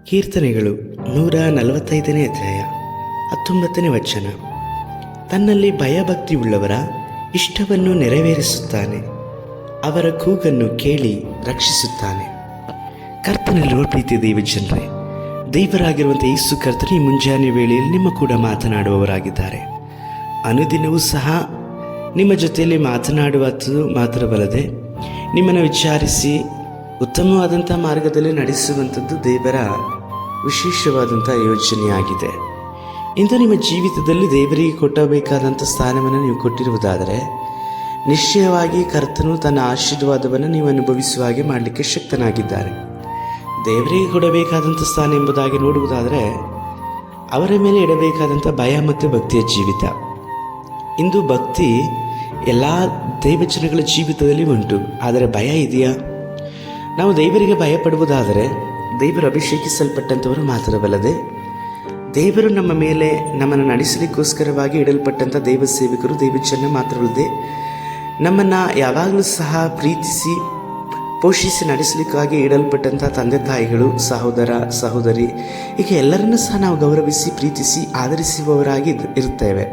ಕೀರ್ತನೆಗಳು 145ನೇ ಅಧ್ಯಾಯ 19ನೇ ವಚನ. ತನ್ನಲ್ಲಿ ಭಯಭಕ್ತಿ ಉಳ್ಳವರ ಇಷ್ಟವನ್ನು ನೆರವೇರಿಸುತ್ತಾನೆ, ಅವರ ಕೂಗನ್ನು ಕೇಳಿ ರಕ್ಷಿಸುತ್ತಾನೆ. ಕರ್ತನಲ್ಲಿರುವ ಪ್ರೀತಿ ದೇವಜನರೇ, ದೇವರಾಗಿರುವಂಥ ಯೇಸು ಕರ್ತನ ಈ ಮುಂಜಾನೆ ವೇಳೆಯಲ್ಲಿ ನಿಮ್ಮ ಕೂಡ ಮಾತನಾಡುವವರಾಗಿದ್ದಾರೆ. ಅನುದಿನವೂ ಸಹ ನಿಮ್ಮ ಜೊತೆಯಲ್ಲಿ ಮಾತನಾಡುವುದು ಮಾತ್ರವಲ್ಲದೆ ನಿಮ್ಮನ್ನು ವಿಚಾರಿಸಿ ಉತ್ತಮವಾದಂಥ ಮಾರ್ಗದಲ್ಲಿ ನಡೆಸುವಂಥದ್ದು ದೇವರ ವಿಶೇಷವಾದಂಥ ಯೋಜನೆಯಾಗಿದೆ. ಇಂದು ನಿಮ್ಮ ಜೀವಿತದಲ್ಲಿ ದೇವರಿಗೆ ಕೊಟ್ಟಬೇಕಾದಂಥ ಸ್ಥಾನವನ್ನು ನೀವು ಕೊಟ್ಟಿರುವುದಾದರೆ ನಿಶ್ಚಯವಾಗಿ ಕರ್ತನು ತನ್ನ ಆಶೀರ್ವಾದವನ್ನು ನೀವು ಅನುಭವಿಸುವ ಹಾಗೆ ಮಾಡಲಿಕ್ಕೆ ಶಕ್ತನಾಗಿದ್ದಾನೆ. ದೇವರಿಗೆ ಕೊಡಬೇಕಾದಂಥ ಸ್ಥಾನ ಎಂಬುದಾಗಿ ನೋಡುವುದಾದರೆ ಅವರ ಮೇಲೆ ಇಡಬೇಕಾದಂಥ ಭಯ ಮತ್ತು ಭಕ್ತಿಯ ಜೀವಿತ. ಇಂದು ಭಕ್ತಿ ಎಲ್ಲ ದೈವಜನಗಳ ಜೀವಿತದಲ್ಲಿ ಉಂಟು, ಆದರೆ ಭಯ ಇದೆಯಾ? ನಾವು ದೇವರಿಗೆ ಭಯಪಡುವುದಾದರೆ ದೇವರು ಅಭಿಷೇಕಿಸಲ್ಪಟ್ಟಂಥವರು ಮಾತ್ರವಲ್ಲದೆ ದೇವರು ನಮ್ಮ ಮೇಲೆ ನಮ್ಮನ್ನು ನಡೆಸಲಿಕ್ಕೋಸ್ಕರವಾಗಿ ಇಡಲ್ಪಟ್ಟಂಥ ದೈವ ಸೇವಕರು ದೈವಜನ ಮಾತ್ರವಲ್ಲದೆ ನಮ್ಮನ್ನು ಯಾವಾಗಲೂ ಸಹ ಪ್ರೀತಿಸಿ ಪೋಷಿಸಿ ನಡೆಸಲಿಕ್ಕಾಗಿ ಇಡಲ್ಪಟ್ಟಂಥ ತಂದೆ ತಾಯಿಗಳು, ಸಹೋದರ ಸಹೋದರಿ, ಹೀಗೆ ಎಲ್ಲರನ್ನೂ ಸಹ ನಾವು ಗೌರವಿಸಿ ಪ್ರೀತಿಸಿ ಆದರಿಸುವವರಾಗಿ ಇರುತ್ತೇವೆ.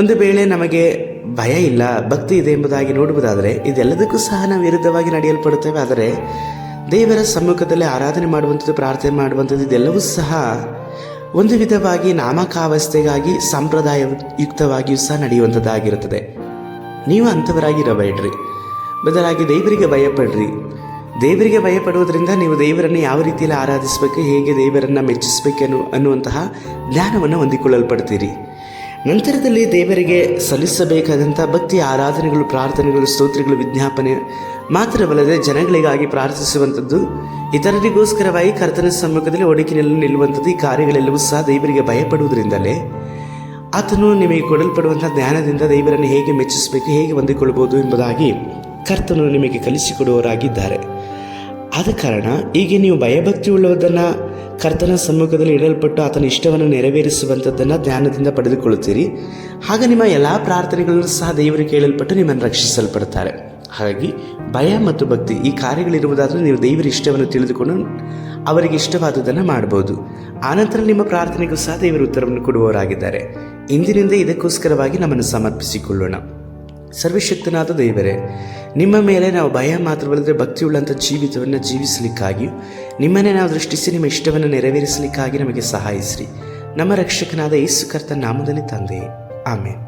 ಒಂದು ವೇಳೆ ನಮಗೆ ಭಯ ಇಲ್ಲ, ಭಕ್ತಿ ಇದೆ ಎಂಬುದಾಗಿ ನೋಡುವುದಾದರೆ ಇದೆಲ್ಲದಕ್ಕೂ ಸಹ ನಾವು ವಿರುದ್ಧವಾಗಿ ನಡೆಯಲ್ಪಡುತ್ತೇವೆ. ಆದರೆ ದೇವರ ಸಮ್ಮುಖದಲ್ಲಿ ಆರಾಧನೆ ಮಾಡುವಂಥದ್ದು, ಪ್ರಾರ್ಥನೆ ಮಾಡುವಂಥದ್ದು ಇದೆಲ್ಲವೂ ಸಹ ಒಂದು ವಿಧವಾಗಿ ನಾಮಕಾವಸ್ಥೆಗಾಗಿ ಸಂಪ್ರದಾಯಯುಕ್ತವಾಗಿಯೂ ಸಹ ನಡೆಯುವಂಥದ್ದಾಗಿರುತ್ತದೆ. ನೀವು ಅಂಥವರಾಗಿರಬೇಡ್ರಿ, ಬದಲಾಗಿ ದೇವರಿಗೆ ಭಯಪಡ್ರಿ. ದೇವರಿಗೆ ಭಯಪಡುವುದರಿಂದ ನೀವು ದೇವರನ್ನು ಯಾವ ರೀತಿಯಲ್ಲಿ ಆರಾಧಿಸಬೇಕು, ಹೇಗೆ ದೇವರನ್ನು ಮೆಚ್ಚಿಸಬೇಕು ಅನ್ನುವಂತಹ ಜ್ಞಾನವನ್ನು ಹೊಂದಿಕೊಳ್ಳಲ್ಪಡ್ತೀರಿ. ನಂತರದಲ್ಲಿ ದೇವರಿಗೆ ಸಲ್ಲಿಸಬೇಕಾದಂಥ ಭಕ್ತಿ ಆರಾಧನೆಗಳು, ಪ್ರಾರ್ಥನೆಗಳು, ಸ್ತೋತ್ರಗಳು, ವಿಜ್ಞಾಪನೆ ಮಾತ್ರವಲ್ಲದೆ ಜನಗಳಿಗಾಗಿ ಪ್ರಾರ್ಥಿಸುವಂಥದ್ದು, ಇತರರಿಗೋಸ್ಕರವಾಗಿ ಕರ್ತನ ಸಮ್ಮುಖದಲ್ಲಿ ಒಡಕಿನಲ್ಲಿ ನಿಲ್ಲುವಂಥದ್ದು, ಈ ಕಾರ್ಯಗಳೆಲ್ಲವೂ ಸಹ ದೇವರಿಗೆ ಭಯಪಡುವುದರಿಂದಲೇ ಆತನು ನಿಮಗೆ ಕೊಡಲ್ಪಡುವಂಥ ಜ್ಞಾನದಿಂದ ದೇವರನ್ನು ಹೇಗೆ ಮೆಚ್ಚಿಸಬೇಕು, ಹೇಗೆ ಹೊಂದಿಕೊಳ್ಳಬಹುದು ಎಂಬುದಾಗಿ ಕರ್ತನು ನಿಮಗೆ ಕಲಿಸಿಕೊಡುವವರಾಗಿದ್ದಾರೆ. ಆದ ಕಾರಣ ಈಗ ನೀವು ಭಯಭಕ್ತಿ ಉಳ್ಳವುದನ್ನು ಕರ್ತನ ಸಮ್ಮುಖದಲ್ಲಿ ಇಡಲ್ಪಟ್ಟು ಆತನ ಇಷ್ಟವನ್ನು ನೆರವೇರಿಸುವಂಥದ್ದನ್ನು ಜ್ಞಾನದಿಂದ ಪಡೆದುಕೊಳ್ಳುತ್ತೀರಿ. ಆಗ ನಿಮ್ಮ ಎಲ್ಲ ಪ್ರಾರ್ಥನೆಗಳನ್ನು ಸಹ ದೇವರು ಕೇಳಲ್ಪಟ್ಟು ನಿಮ್ಮನ್ನು ರಕ್ಷಿಸಲ್ಪಡ್ತಾರೆ. ಹಾಗಾಗಿ ಭಯ ಮತ್ತು ಭಕ್ತಿ ಈ ಕಾರ್ಯಗಳಿರುವುದಾದರೆ ನೀವು ದೇವರ ಇಷ್ಟವನ್ನು ತಿಳಿದುಕೊಂಡು ಅವರಿಗೆ ಇಷ್ಟವಾದದ್ದನ್ನು ಮಾಡ್ಬೋದು. ಆನಂತರ ನಿಮ್ಮ ಪ್ರಾರ್ಥನೆಗೂ ಸಹ ದೇವರ ಉತ್ತರವನ್ನು ಕೊಡುವವರಾಗಿದ್ದಾರೆ. ಇಂದಿನಿಂದ ಇದಕ್ಕೋಸ್ಕರವಾಗಿ ನಮ್ಮನ್ನು ಸಮರ್ಪಿಸಿಕೊಳ್ಳೋಣ. ಸರ್ವಶಕ್ತನಾದ ದೇವರೇ, ನಿಮ್ಮ ಮೇಲೆ ನಾವು ಭಯ ಮಾತ್ರವಲ್ಲದೆ ಭಕ್ತಿಯುಳ್ಳಂಥ ಜೀವಿತವನ್ನು ಜೀವಿಸಲಿಕ್ಕಾಗಿಯೂ ನಿಮ್ಮನ್ನೇ ನಾವು ದೃಷ್ಟಿಸಿ ನಿಮ್ಮ ಇಷ್ಟವನ್ನು ನೆರವೇರಿಸಲಿಕ್ಕಾಗಿ ನಮಗೆ ಸಹಾಯಿಸಿರಿ. ನಮ್ಮ ರಕ್ಷಕನಾದ ಯೇಸು ಕರ್ತನ ನಾಮದಲ್ಲಿ ತಂದೆಯೇ, ಆಮೇನ್.